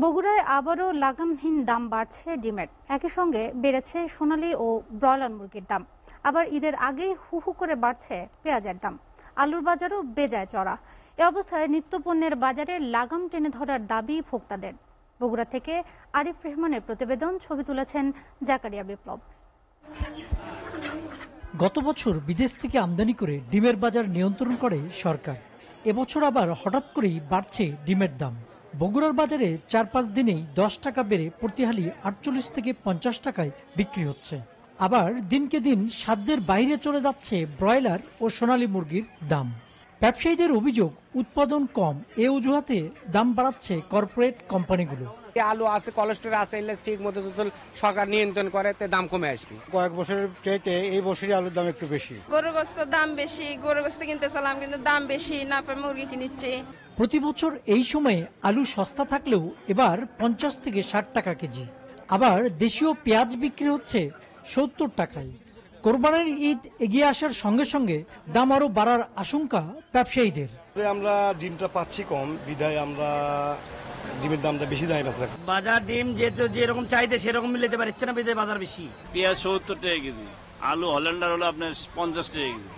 বগুড়ায় আবারও লাগামহীন দাম বাড়ছে ডিমের। একই সঙ্গে বেড়েছে সোনালী ও ব্রয়লার মুরগির দাম। আবার ঈদের আগেই হু হু করে বাড়ছে পেঁয়াজের দাম। আলুর বাজারও বেজায় চড়া। এ অবস্থায় নিত্যপণ্যের বাজারে লাগাম টেনে ধরার দাবি ভোক্তাদের। বগুড়া থেকে আরিফ রহমানের প্রতিবেদন, ছবি তুলেছেন জাকারিয়া বিপ্লব। গত বছর বিদেশ থেকে আমদানি করে ডিমের বাজার নিয়ন্ত্রণ করে সরকার। এবছর আবার হঠাৎ করেই বাড়ছে ডিমের দাম। বগুড়ার বাজারে ৪-৫ দিনেই ১০ টাকা বেড়ে প্রতিহালি ৪৮ থেকে ৫০ টাকায় বিক্রি হচ্ছে। আবার দিনকে দিন সাধ্যের বাইরে চলে যাচ্ছে ব্রয়লার ও সোনালী মুরগির দাম। ব্যবসায়ীদের অভিযোগ, উৎপাদন কম এ অজুহাতে দাম বাড়াচ্ছে কর্পোরেট কোম্পানিগুলো। আলু আছে, কোলেস্টেরল আছে, ঠিক মতো যদি সরকার নিয়ন্ত্রণ করে তে দাম কমে আসবে। কয়েক বছরের চাইতে এই বছরই আলুর দাম একটু বেশি। গরুর গোশতের দাম বেশি, গরুর গোশত কিনতে চালাম কিন্তু দাম বেশি, না পারে মুরগি কিনিচ্ছে। প্রতি বছর এই সময়ে আলু সস্তা থাকলেও এবার ৫০ থেকে ৬০ টাকা কেজি। আবার দেশীয় পেঁয়াজ বিক্রি হচ্ছে ৭০ টাকায়। কোরবানির ঈদ এগিয়ে আসার সঙ্গে সঙ্গে দাম আরও বাড়ার আশঙ্কা ব্যবসায়ীদের। আমরা ডিমটা পাচ্ছি কম, বিধায় আমরা ডিমের দামটা বেশি দামে বেচা রাখছি। বাজার ডিম যেরকম চাইতে সেরকম মিলতে পারছে না, বিধায় বাজার বেশি। পেঁয়াজ ৭০ টাকা কেজি, আলু হল্যান্ডার হলো আপনার ৫০ টাকা কেজি,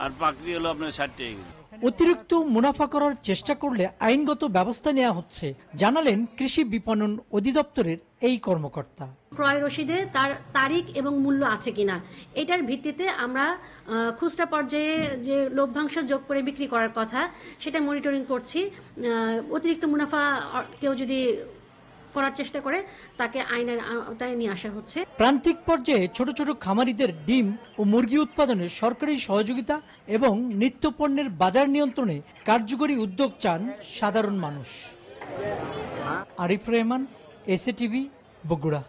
আর পাকড়ি হলো আপনার ৬০ টাকা কেজি। অতিরিক্ত মুনাফা করার চেষ্টা করলে আইনগত ব্যবস্থা নেওয়া হচ্ছে, জানালেন কৃষি বিপণন অধিদপ্তরের এই কর্মকর্তা। ক্রয় রসিদে তার তারিখ এবং মূল্য আছে কিনা এটার ভিত্তিতে আমরা খুচরা পর্যায়ে যে লভ্যাংশ যোগ করে বিক্রি করার কথা সেটা মনিটরিং করছি। অতিরিক্ত মুনাফা কেউ যদি করার চেষ্টা করে তাকে আইনের আওতায় নিয়ে আসা হচ্ছে। প্রান্তিক পর্যায়ে ছোট ছোট খামারিদের ডিম ও মুরগি উৎপাদনে সরকারি সহযোগিতা এবং নিত্যপণ্যের বাজার নিয়ন্ত্রণে কার্যকরী উদ্যোগ চান সাধারণ মানুষ। Arif Rahman, SA TV, Bogura.